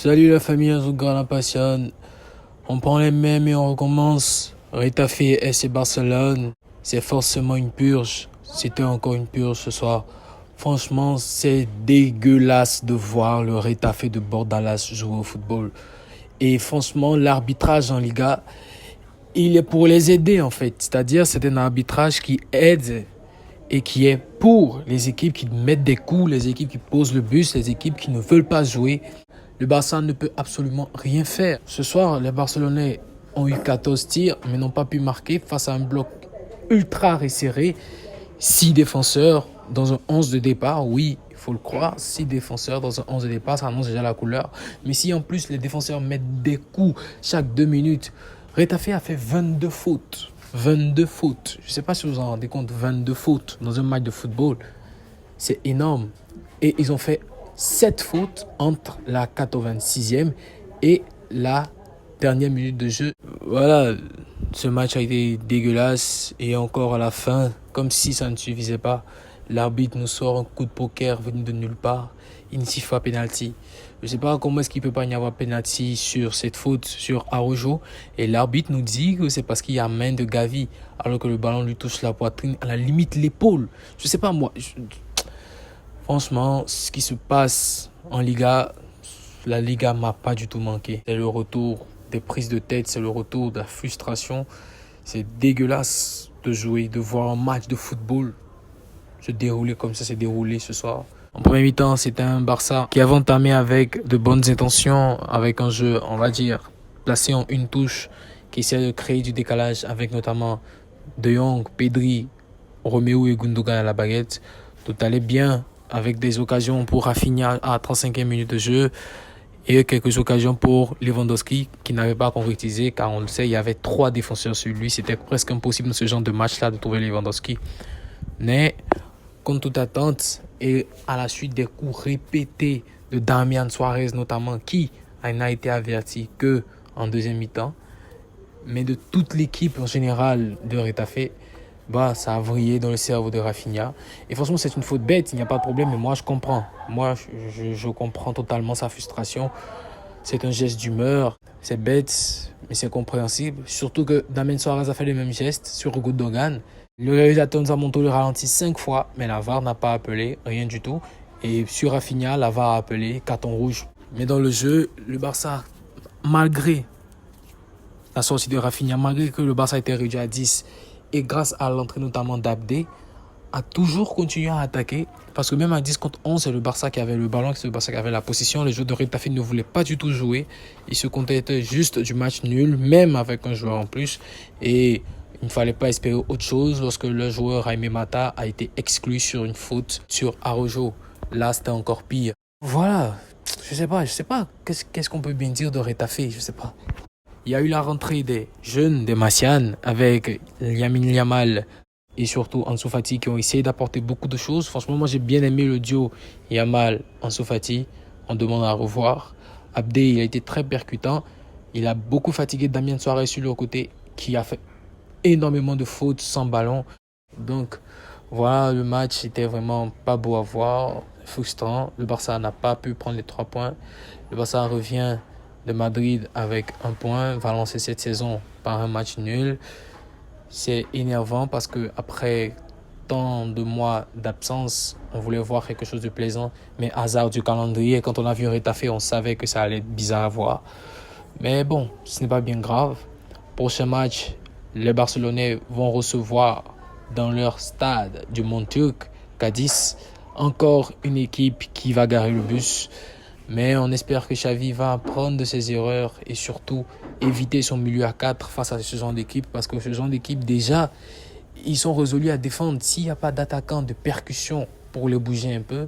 Salut la famille Azulgrana Passion. On prend les mêmes et on recommence. Retafe SC Barcelone. C'est forcément une purge. C'était encore une purge ce soir. Franchement, c'est dégueulasse de voir le Retafe de Bordalas jouer au football. Et franchement, l'arbitrage en Liga, il est pour les aider en fait. C'est-à-dire, c'est un arbitrage qui aide et qui est pour les équipes qui mettent des coups, les équipes qui posent le bus, les équipes qui ne veulent pas jouer. Le Barça ne peut absolument rien faire. Ce soir, les Barcelonais ont eu 14 tirs, mais n'ont pas pu marquer face à un bloc ultra resserré. 6 défenseurs dans un 11 de départ, oui, il faut le croire. 6 défenseurs dans un 11 de départ, ça annonce déjà la couleur. Mais si en plus les défenseurs mettent des coups chaque 2 minutes, Retafe a fait 22 fautes. 22 fautes. Je ne sais pas si vous vous en rendez compte, 22 fautes dans un match de football. C'est énorme. Et ils ont fait 7 fautes entre la 86e et la dernière minute de jeu. Voilà, ce match a été dégueulasse. Et encore à la fin, comme si ça ne suffisait pas, l'arbitre nous sort un coup de poker venu de nulle part. Il siffle pas penalty. Je ne sais pas comment est-ce qu'il ne peut pas y avoir penalty sur cette faute sur Araujo. Et l'arbitre nous dit que c'est parce qu'il y a main de Gavi, alors que le ballon lui touche la poitrine, à la limite l'épaule. Je ne sais pas moi. Franchement, ce qui se passe en Liga, la Liga m'a pas du tout manqué. C'est le retour des prises de tête, c'est le retour de la frustration. C'est dégueulasse de jouer, de voir un match de football se dérouler comme ça s'est déroulé ce soir. En premier mi-temps, c'était un Barça qui avait entamé avec de bonnes intentions, avec un jeu, on va dire, placé en une touche, qui essaie de créer du décalage avec notamment De Jong, Pedri, Romeo et Gundogan à la baguette. Tout allait bien avec des occasions pour Rafinha à 35e minute de jeu et quelques occasions pour Lewandowski qui n'avait pas concrétisé car on le sait, il y avait 3 défenseurs sur lui. C'était presque impossible dans ce genre de match-là de trouver Lewandowski. Mais contre toute attente et à la suite des coups répétés de Damian Suarez notamment qui n'a été averti que en deuxième mi-temps, mais de toute l'équipe en général de Retafe, ça a vrillé dans le cerveau de Rafinha. Et franchement, c'est une faute bête, il n'y a pas de problème, mais moi je comprends. Moi, je comprends totalement sa frustration. C'est un geste d'humeur, c'est bête, mais c'est compréhensible. Surtout que Damien Suarez a fait le même geste sur Gundogan. Le réalisateur nous a montré le ralenti 5 fois, mais la VAR n'a pas appelé, rien du tout. Et sur Rafinha, la VAR a appelé carton rouge. Mais dans le jeu, le Barça, malgré la sortie de Rafinha, malgré que le Barça a été réduit à 10, et grâce à l'entrée notamment d'Abdé, a toujours continué à attaquer. Parce que même à 10 contre 11, c'est le Barça qui avait le ballon, c'est le Barça qui avait la possession. Les joueurs de Retafe ne voulaient pas du tout jouer. Ils se contentaient juste du match nul, même avec un joueur en plus. Et il ne fallait pas espérer autre chose lorsque le joueur Jaime Mata a été exclu sur une faute sur Araujo. Là, c'était encore pire. Voilà, je sais pas. Qu'est-ce qu'on peut bien dire de Retafe, je sais pas. Il y a eu la rentrée des jeunes, des Massian, avec Lamine Yamal et surtout Ansu Fati qui ont essayé d'apporter beaucoup de choses. Franchement, moi j'ai bien aimé le duo Yamal-Ansu Fati. On demande à revoir. Abdé, il a été très percutant. Il a beaucoup fatigué Damien Suarez sur le côté qui a fait énormément de fautes sans ballon. Donc voilà, le match était vraiment pas beau à voir, frustrant. Le Barça n'a pas pu prendre les 3 points. Le Barça revient de Madrid avec 1 point, va lancer cette saison par un match nul. C'est énervant parce que après tant de mois d'absence, on voulait voir quelque chose de plaisant, mais hasard du calendrier, quand on a vu Retafe, on savait que ça allait être bizarre à voir. Mais bon, ce n'est pas bien grave. Prochain match, les Barcelonais vont recevoir dans leur stade du Montjuïc, Cadiz, encore une équipe qui va garer le bus. Mais on espère que Xavi va apprendre de ses erreurs et surtout éviter son milieu à 4 face à ce genre d'équipe. Parce que ce genre d'équipe, déjà, ils sont résolus à défendre. S'il n'y a pas d'attaquant de percussion pour les bouger un peu,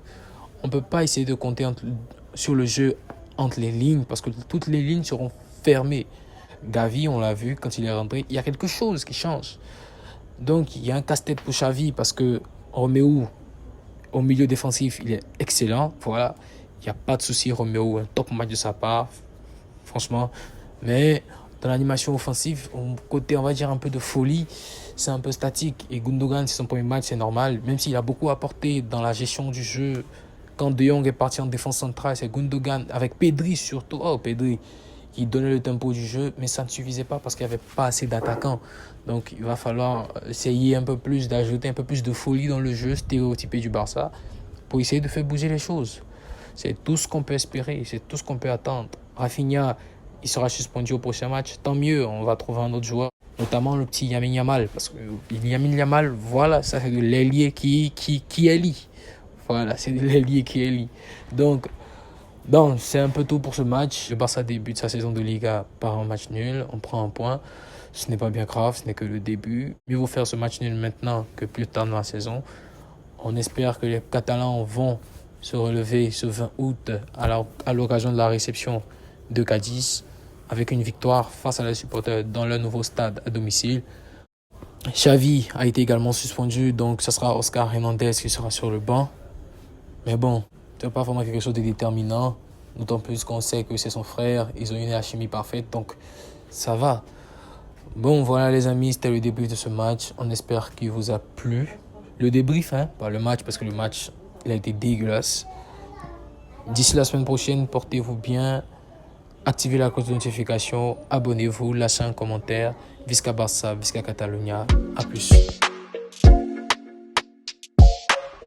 on ne peut pas essayer de compter sur le jeu entre les lignes parce que toutes les lignes seront fermées. Gavi, on l'a vu quand il est rentré, il y a quelque chose qui change. Donc, il y a un casse-tête pour Xavi parce que Romeo, au milieu défensif, il est excellent. Voilà. Il n'y a pas de souci, Romeo, un top match de sa part, franchement. Mais dans l'animation offensive, au côté, on va dire, un peu de folie, c'est un peu statique. Et Gundogan, c'est son premier match, c'est normal. Même s'il a beaucoup apporté dans la gestion du jeu, Quand De Jong est parti en défense centrale, c'est Gundogan avec Pedri surtout. Oh, Pedri qui donnait le tempo du jeu, mais ça ne suffisait pas parce qu'il n'y avait pas assez d'attaquants. Donc il va falloir essayer un peu plus, d'ajouter un peu plus de folie dans le jeu stéréotypé du Barça pour essayer de faire bouger les choses. C'est tout ce qu'on peut espérer, c'est tout ce qu'on peut attendre. Rafinha, il sera suspendu au prochain match. Tant mieux, on va trouver un autre joueur, notamment le petit Lamine Yamal. Parce que Lamine Yamal, voilà, ça c'est de l'ailier qui est lit. Voilà, c'est de l'ailier qui est lit. Donc, c'est un peu tout pour ce match. Le Barça débute sa saison de Liga par un match nul. On prend un point. Ce n'est pas bien grave, ce n'est que le début. Mieux vaut faire ce match nul maintenant que plus tard dans la saison. On espère que les Catalans vont se relever ce 20 août à l'occasion de la réception de Cadiz avec une victoire face à les supporters dans leur nouveau stade à domicile. Xavi a été également suspendu, donc ce sera Oscar Hernandez qui sera sur le banc. Mais bon, ce n'est pas vraiment quelque chose de déterminant, d'autant plus qu'on sait que c'est son frère, ils ont une alchimie parfaite, donc ça va. Bon, voilà les amis, c'était le début de ce match. On espère qu'il vous a plu. Le débrief, pas le match, parce que le match, il a été dégueulasse. D'ici la semaine prochaine, portez-vous bien. Activez la cloche de notification, abonnez-vous, lâchez un commentaire. Visca Barça, Visca Catalunya. À plus.